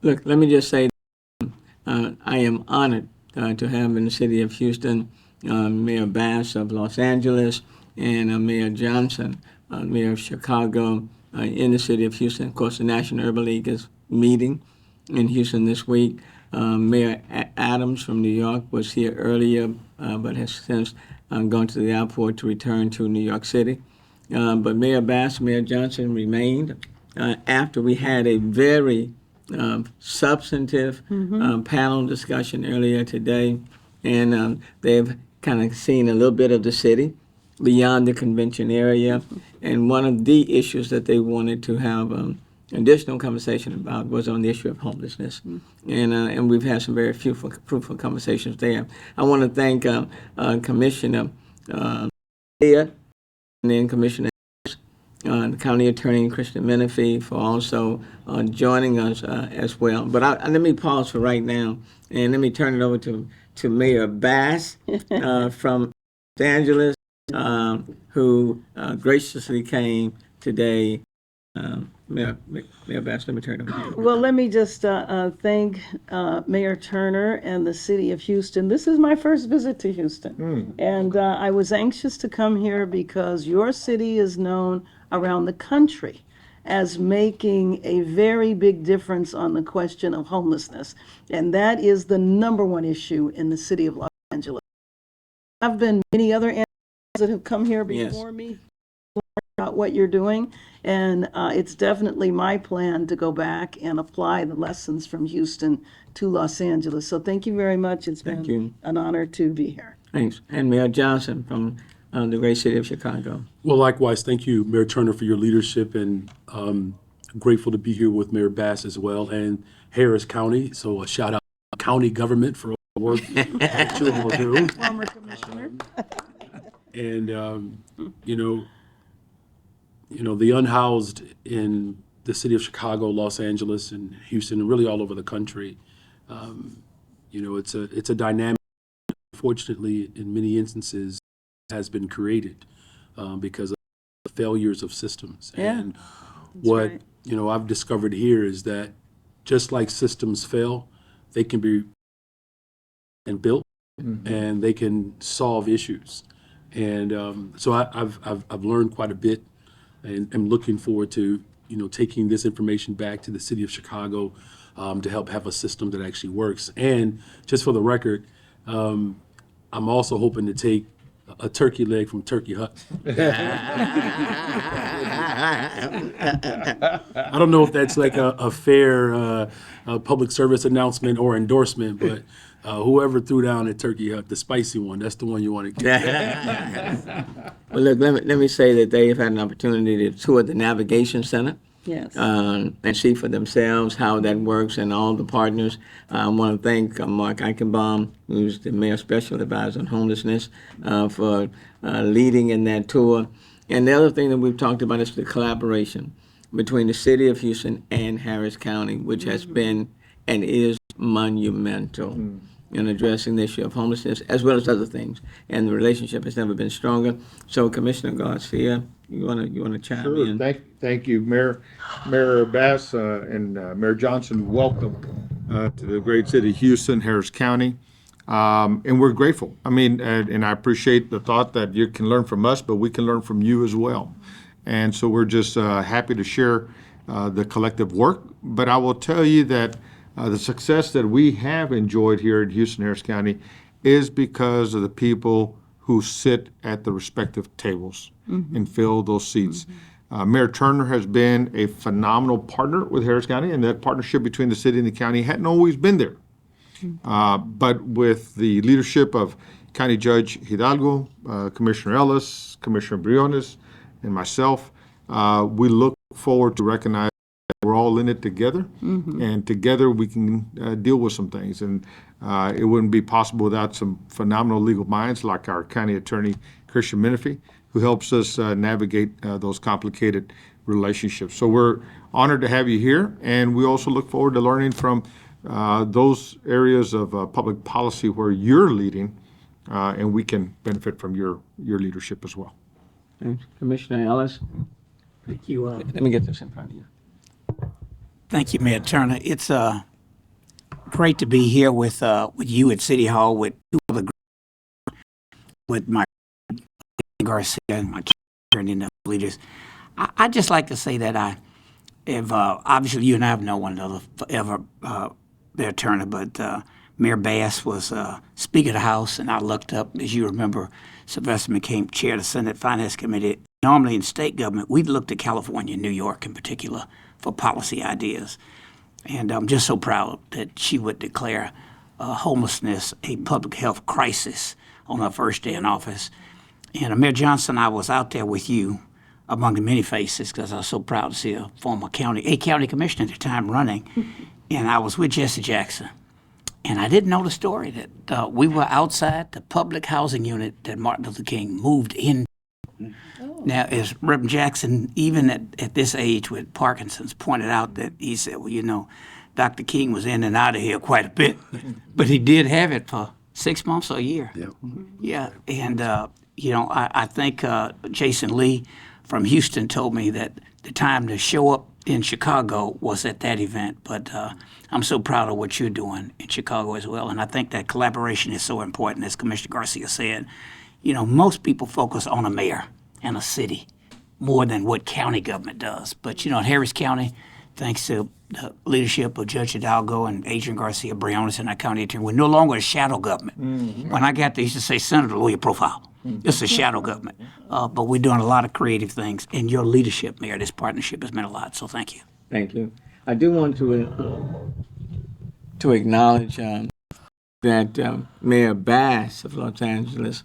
Look, let me just say I am honored to have in the city of Houston Mayor Bass of Los Angeles and Mayor Johnson, Mayor of Chicago, in the city of Houston. Of course, the National Urban League is meeting in Houston this week. Mayor Adams from New York was here earlier, but has since gone to the airport to return to New York City. But Mayor Bass, Mayor Johnson remained after we had a very substantive panel discussion earlier today, and they've kind of seen a little bit of the city beyond the convention area. And one of the issues that they wanted to have additional conversation about was on the issue of homelessness, and we've had some very fruitful conversations there. I want to thank Commissioner Leah and then Commissioner the County Attorney Christian Menifee for also joining us as well. But let me pause for right now, and let me turn it over to Mayor Bass from Los Angeles, who graciously came today. Mayor Bass, let me turn it over to you. Well, let me just thank Mayor Turner and the city of Houston. This is my first visit to Houston. And I was anxious to come here because your city is known around the country as making a very big difference on the question of homelessness. And that is the number one issue in the city of Los Angeles. There have been many other entities that have come here before me about what you're doing, and it's definitely my plan to go back and apply the lessons from Houston to Los Angeles. So thank you very much. It's been an honor to be here. Thanks. And Mayor Johnson from the great city of Chicago. Well, likewise, thank you, Mayor Turner, for your leadership, and grateful to be here with Mayor Bass as well, and Harris County. So a shout out to county government for all the work that you all do. Former commissioner. And the unhoused in the city of Chicago, Los Angeles, and Houston, and really all over the country. It's a dynamic. Fortunately, in many instances, has been created because of the failures of systems. Yeah, and what right. I've discovered here is that just like systems fail, they can be and built, and they can solve issues. And so I've learned quite a bit, and I'm looking forward to taking this information back to the city of Chicago to help have a system that actually works. And just for the record, I'm also hoping to take a turkey leg from Turkey Hut. I don't know if that's like a fair public service announcement or endorsement, but whoever threw down at Turkey Hut, the spicy one, that's the one you want to get. Well, look, let me say that they've had an opportunity to tour the Navigation Center. Yes. And see for themselves how that works and all the partners. I want to thank Mark Eichenbaum, who's the Mayor's Special Advisor on Homelessness, for leading in that tour. And the other thing that we've talked about is the collaboration between the City of Houston and Harris County, which has been and is monumental in addressing the issue of homelessness as well as other things. And the relationship has never been stronger. So, Commissioner Garcia, you wanna chime in? Sure. Thank you, Mayor Bass and Mayor Johnson. Welcome to the great city of Houston, Harris County, and we're grateful. I mean, and I appreciate the thought that you can learn from us, but we can learn from you as well. And so we're just happy to share the collective work. But I will tell you that the success that we have enjoyed here in Houston, Harris County, is because of the people who sit at the respective tables and fill those seats. Mayor Turner has been a phenomenal partner with Harris County, and that partnership between the city and the county hadn't always been there. But with the leadership of County Judge Hidalgo, Commissioner Ellis, Commissioner Briones, and myself, we look forward to recognize that we're all in it together, and together we can deal with some things. And it wouldn't be possible without some phenomenal legal minds like our County Attorney, Christian Menifee, who helps us navigate those complicated relationships. So we're honored to have you here, and we also look forward to learning from those areas of public policy where you're leading, and we can benefit from your leadership as well. Thanks. Commissioner Ellis? Thank you. Let me get this in front of you. Thank you, Mayor Turner. It's a great to be here with you at City Hall with two other with my Garcia and my and the leaders. I'd just like to say that I have obviously you and I have known one another forever, Mayor Turner, but Mayor Bass was Speaker of the House, and I looked up, as you remember, Sylvester became Chair of the Senate Finance Committee. Normally in state government, we looked at California and New York in particular for policy ideas. And I'm just so proud that she would declare homelessness a public health crisis on her first day in office. And Mayor Johnson, I was out there with you among the many faces because I was so proud to see a former county commissioner at the time running. And I was with Jesse Jackson. And I didn't know the story that we were outside the public housing unit that Martin Luther King moved in. Now, as Reverend Jackson, even at this age with Parkinson's, pointed out that he said, well, you know, Dr. King was in and out of here quite a bit, but he did have it for 6 months or a year. Yep. Yeah, and, you know, I think Jason Lee from Houston told me that the time to show up in Chicago was at that event, but I'm so proud of what you're doing in Chicago as well, and I think that collaboration is so important, as Commissioner Garcia said. You know, most people focus on a mayor and a city more than what county government does. But, you know, in Harris County, thanks to the leadership of Judge Hidalgo and Adrian Garcia Briones and our county attorney, we're no longer a shadow government. Mm-hmm. When I got there, he used to say, Senator, lower your profile. It's a shadow government. But we're doing a lot of creative things. And your leadership, Mayor, this partnership has meant a lot. So thank you. Thank you. I do want to acknowledge that Mayor Bass of Los Angeles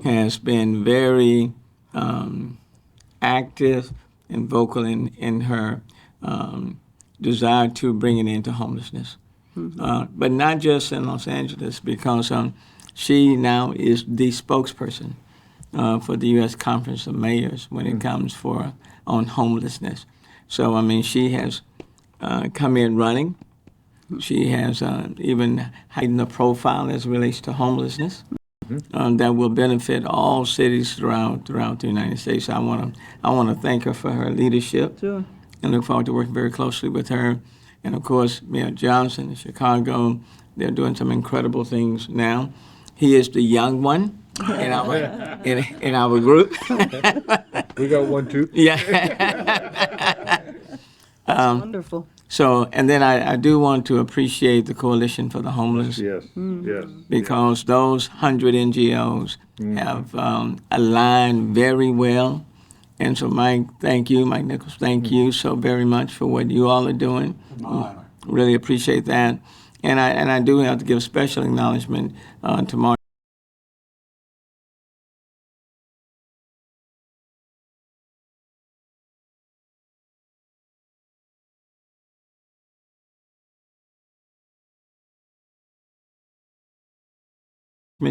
has been very active and vocal in her desire to bring an end to homelessness. But not just in Los Angeles, because she now is the spokesperson for the U.S. Conference of Mayors when it comes on homelessness. So, I mean, she has come in running. She has even heightened the profile as it relates to homelessness. That will benefit all cities throughout the United States. I want to thank her for her leadership. Sure. And look forward to working very closely with her. And of course, Mayor Johnson in Chicago, they're doing some incredible things now. He is the young one in our group. We got one too. Yeah. Wonderful. So, and then I do want to appreciate the Coalition for the Homeless. Yes, yes. Because those 100 NGOs have aligned very well. And so, Mike Nichols, thank you so very much for what you all are doing. Really appreciate that. And I do have to give special acknowledgement to Mark.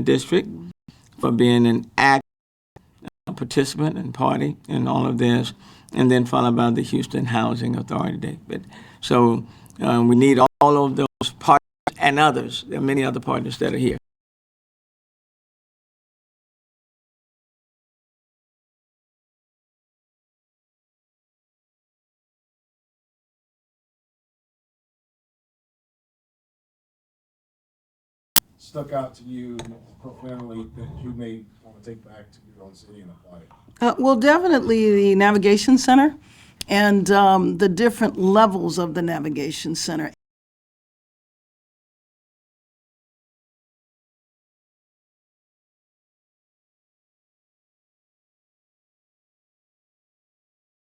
District for being an active participant and party in all of this, and then followed by the Houston Housing Authority. So we need all of those partners and others. There are many other partners that are here. Stuck out to you profoundly that you may want to take back to your own city and apply it? Well, definitely the Navigation Center and the different levels of the Navigation Center.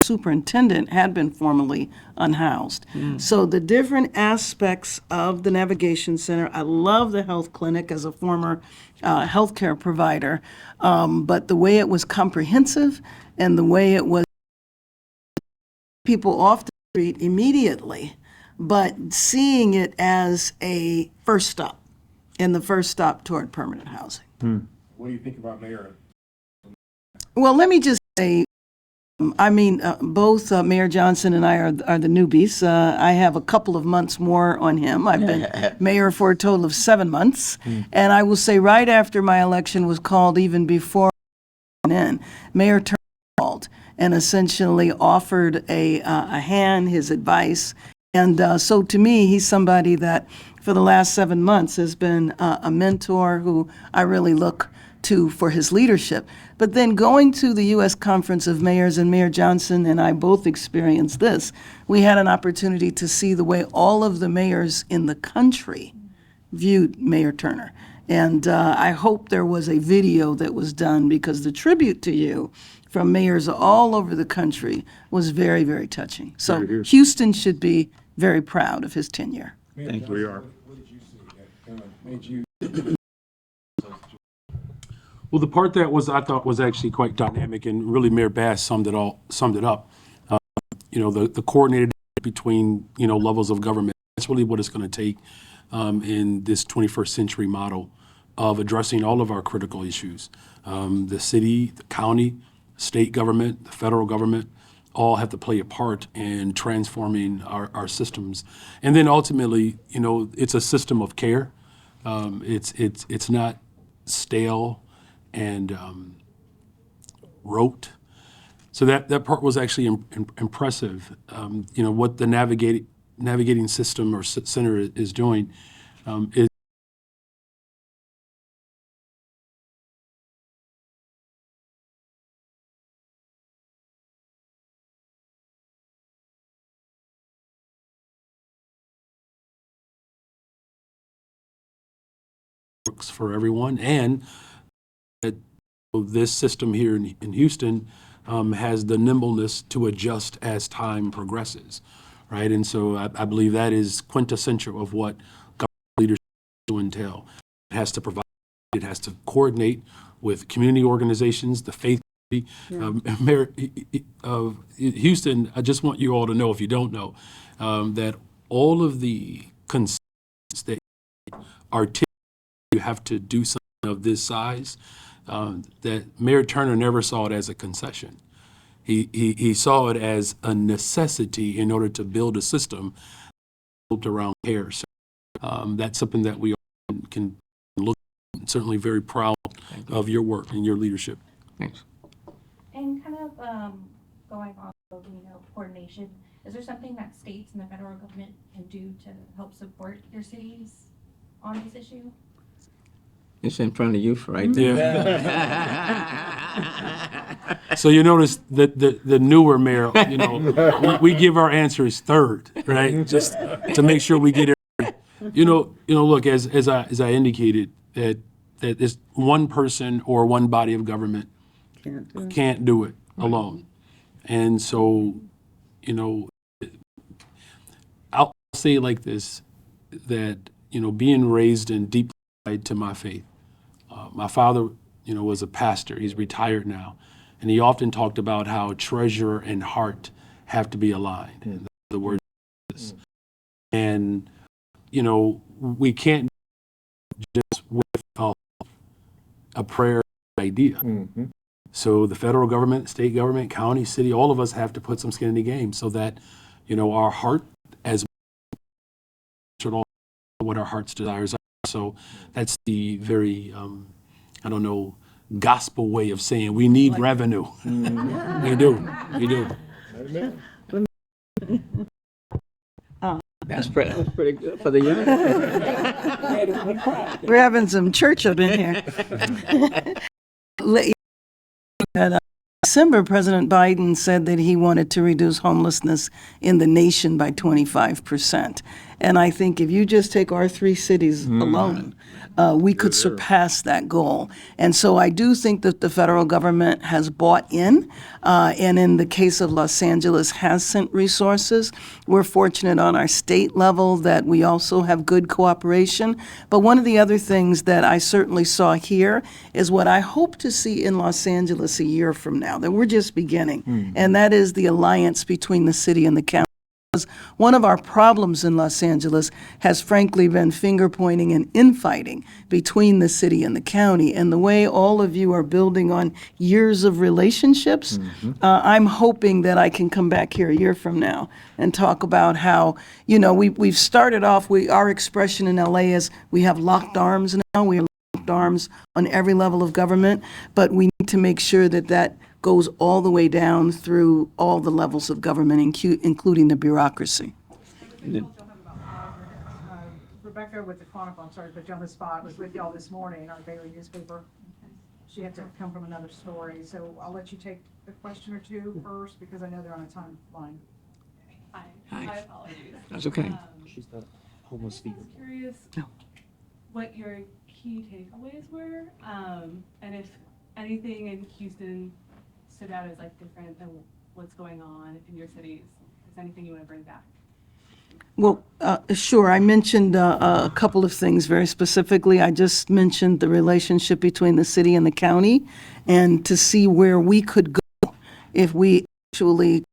Superintendent had been formerly unhoused. So the different aspects of the Navigation Center, I love the health clinic as a former healthcare provider, but the way it was comprehensive and the way it was people off the street immediately, but seeing it as a first stop and the first stop toward permanent housing. What do you think about Mayor? Well, let me just say, both Mayor Johnson and I are the newbies. I have a couple of months more on him. I've been mayor for a total of 7 months. And I will say right after my election was called, even before I went in, Mayor Turner called and essentially offered a hand, his advice, And so to me, he's somebody that for the last 7 months has been a mentor who I really look to for his leadership. But then going to the U.S. Conference of Mayors, and Mayor Johnson and I both experienced this, we had an opportunity to see the way all of the mayors in the country viewed Mayor Turner. And I hope there was a video that was done, because the tribute to you from mayors all over the country was very, very touching. So Houston should be very proud of his tenure. Thank you. We are. What did you see that kind of made you? Well, the part that I thought was actually quite dynamic, and really Mayor Bass summed it up. The coordinated between, levels of government. That's really what it's going to take in this 21st century model of addressing all of our critical issues. The city, the county, state government, the federal government, all have to play a part in transforming our systems. And then ultimately, it's a system of care. It's not stale and rote. So that part was actually impressive. What the navigating system or center is doing is works for everyone, and that this system here in Houston has the nimbleness to adjust as time progresses, right? And so I believe that is quintessential of what government leadership to entail. It has to provide, it has to coordinate with community organizations, the faith community. Mayor of Houston, I just want you all to know, if you don't know, that all of the concerns that are you have to do something of this size, that Mayor Turner never saw it as a concession. He saw it as a necessity in order to build a system built around care. So, that's something that we all can look at. Certainly very proud of your work and your leadership. Thanks. And kind of going off of, coordination, is there something that states and the federal government can do to help support your cities on this issue? It's in front of you right there. Yeah. So you notice that the newer mayor, we give our answers third, right? Just to make sure we get it. Look, as I indicated, that this one person or one body of government can't do it alone. And so, I'll say it like this, that, being raised and deeply tied to my faith. My father, was a pastor. He's retired now. And he often talked about how treasure and heart have to be aligned. And the word is. And, we can't just with a prayer idea. Mm-hmm. So the federal government, state government, county, city, all of us have to put some skin in the game so that, our heart as what our heart's desires are. So that's the very, gospel way of saying we need revenue. We do. That's pretty good for the young. We're having some church up in here. In December, President Biden said that he wanted to reduce homelessness in the nation by 25%. And I think if you just take our 3 cities alone, we could surpass that goal. And so I do think that the federal government has bought in, and in the case of Los Angeles has sent resources. We're fortunate on our state level that we also have good cooperation. But one of the other things that I certainly saw here is what I hope to see in Los Angeles a year from now, that we're just beginning, and that is the alliance between the city and the county. One of our problems in Los Angeles has frankly been finger pointing and infighting between the city and the county. And the way all of you are building on years of relationships, I'm hoping that I can come back here a year from now and talk about how, we've started off, our expression in LA is we have locked arms now. We have locked arms on every level of government, but we need to make sure that that goes all the way down through all the levels of government, including the bureaucracy. Rebecca with the Chronicle, I'm sorry to put you on the spot, was with y'all this morning in our daily newspaper. She had to come from another story, so I'll let you take a question or two first, because I know they're on a timeline. Hi. Hi. My apologies. That's okay. She's the homeless speaker. I was curious what your key takeaways were, and if anything in Houston stood out as like different than what's going on in your cities. Is there anything you want to bring back? Well, sure. I mentioned a couple of things very specifically. I just mentioned the relationship between the city and the county, and to see where we could go if we actually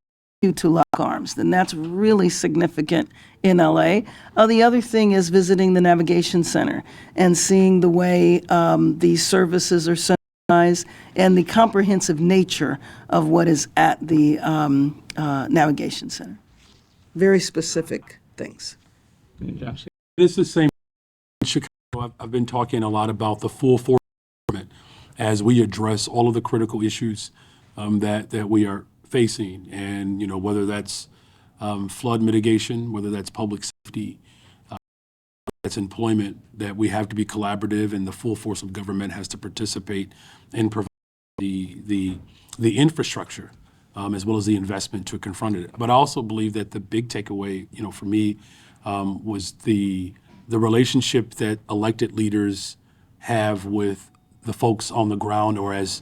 continue to lock arms. Then that's really significant in LA. The other thing is visiting the navigation center and seeing the way these services are centralized and the comprehensive nature of what is at the navigation center. Very specific things. It's the same in Chicago. I've been talking a lot about the full force of government as we address all of the critical issues that we are facing, and whether that's flood mitigation, whether that's public safety, that's employment, that we have to be collaborative, and the full force of government has to participate in providing the infrastructure as well as the investment to confront it. But I also believe that the big takeaway, for me, was the relationship that elected leaders have with the folks on the ground, or as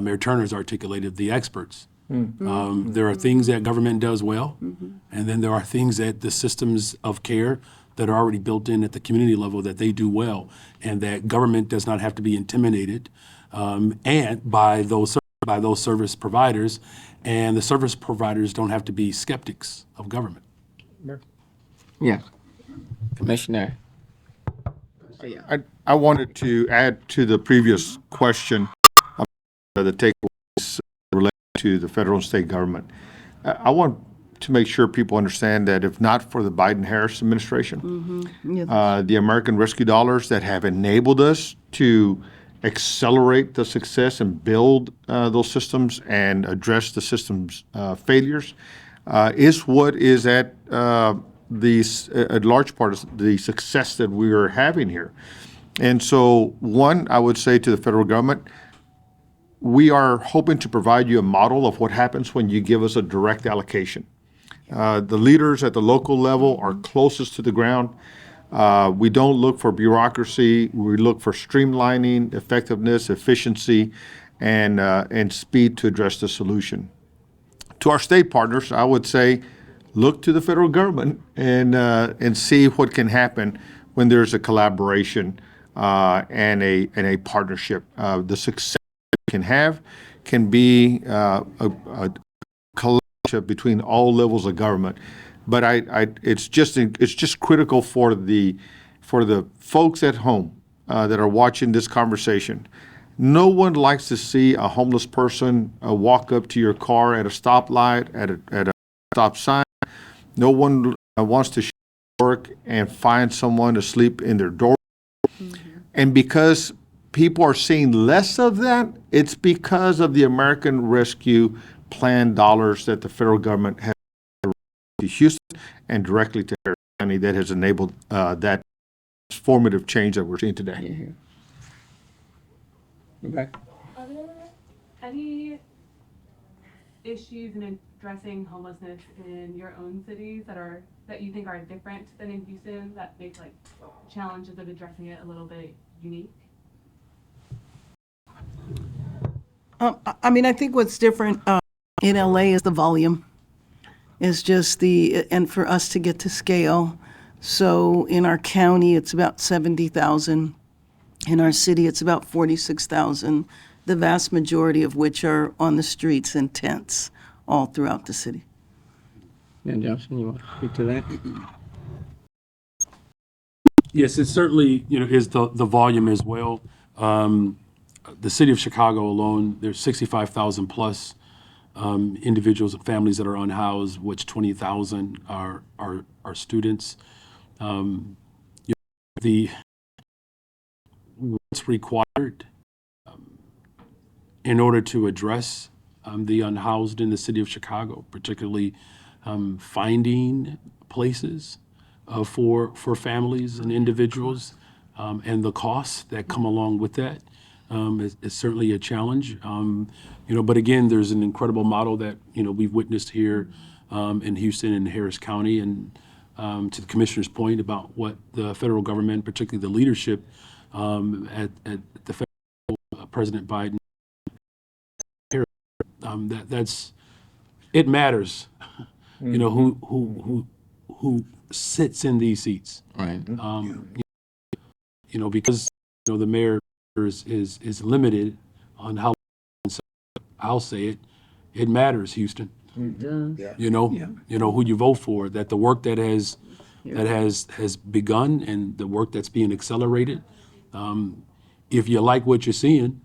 Mayor Turner's articulated, the experts. There are things that government does well, and then there are things that the systems of care that are already built in at the community level that they do well, and that government does not have to be intimidated and by those service providers, and the service providers don't have to be skeptics of government. Yeah. Commissioner. I wanted to add to the previous question the takeaways related to the federal and state government. I want to make sure people understand that if not for the Biden-Harris administration, the American Rescue Dollars that have enabled us to accelerate the success and build those systems and address the system's failures is what is at a large part of the success that we are having here. And so, one, I would say to the federal government, we are hoping to provide you a model of what happens when you give us a direct allocation. The leaders at the local level are closest to the ground. We don't look for bureaucracy. We look for streamlining, effectiveness, efficiency, and speed to address the solution. To our state partners, I would say, look to the federal government and see what can happen when there's a collaboration and a partnership. The success we can have can be a collaboration between all levels of government. But it's just critical for the folks at home that are watching this conversation. No one likes to see a homeless person walk up to your car at a stoplight, at a stop sign. No one wants to work and find someone asleep in their door. And because people are seeing less of that, it's because of the American Rescue Plan dollars that the federal government has to Houston and directly to Harris County that has enabled that transformative change that we're seeing today. Okay. Are there any issues in addressing homelessness in your own cities that you think are different than in Houston, that make like challenges of addressing it a little bit unique? I think what's different in LA is the volume. Is just and for us to get to scale. So in our county, it's about 70,000. In our city, it's about 46,000, the vast majority of which are on the streets in tents all throughout the city. Mayor Johnson, you want to speak to that? Yes, it certainly is the volume as well. The city of Chicago alone, there's 65,000 plus individuals and families that are unhoused, which 20,000 are students. What's required in order to address the unhoused in the city of Chicago, particularly finding places for families and individuals, and the costs that come along with that is certainly a challenge. But again, there's an incredible model that we've witnessed here in Houston and Harris County, and to the commissioner's point about what the federal government, particularly the leadership at the federal, President Biden, it matters. Who sits in these seats. Right. Because the mayor is limited on how. I'll say it. It matters, Houston. It does. Who you vote for. That the work that has begun and the work that's being accelerated. If you like what you're seeing,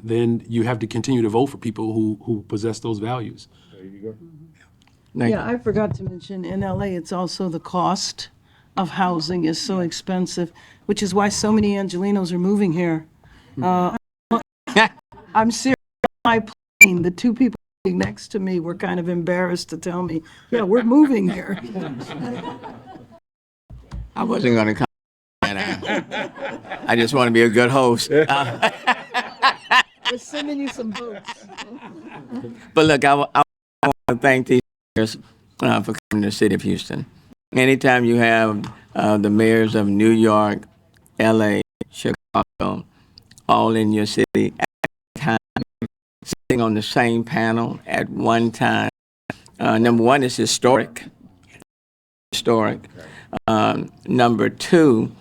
then you have to continue to vote for people who possess those values. There you go. Thank Yeah, I forgot to mention, in LA, it's also the cost of housing is so expensive, which is why so many Angelenos are moving here. I'm serious. My plane, the two people sitting next to me were kind of embarrassed to tell me, yeah, we're moving here. I wasn't going to come. I just want to be a good host. We're sending you some votes. But look, I want to thank these mayors for coming to the city of Houston. Anytime you have the mayors of New York, LA, Chicago, all in your city at one time, sitting on the same panel at one time, number one, it's historic. Number two,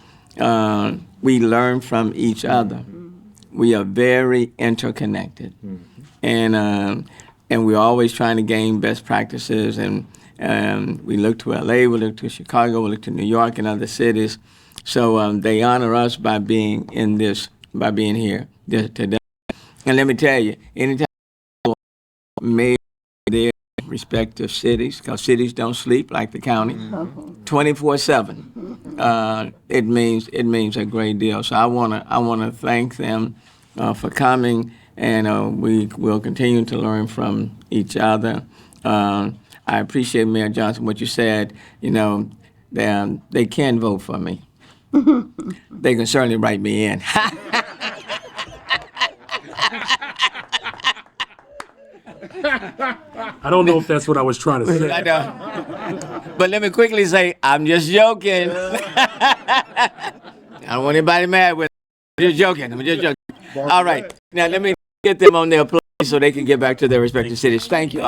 we learn from each other. We are very interconnected, and we're always trying to gain best practices. And we look to LA, we look to Chicago, we look to New York and other cities. So they honor us by being here today. And let me tell you, anytime mayors their respective cities, because cities don't sleep like the county, 24/7. It means a great deal. So I wanna thank them for coming, and we will continue to learn from each other. I appreciate Mayor Johnson what you said. They can vote for me. They can certainly write me in. I don't know if that's what I was trying to say. I know. But let me quickly say, I'm just joking. I don't want anybody mad with me. I'm just joking. All right. Now let me get them on their place so they can get back to their respective cities. Thank you.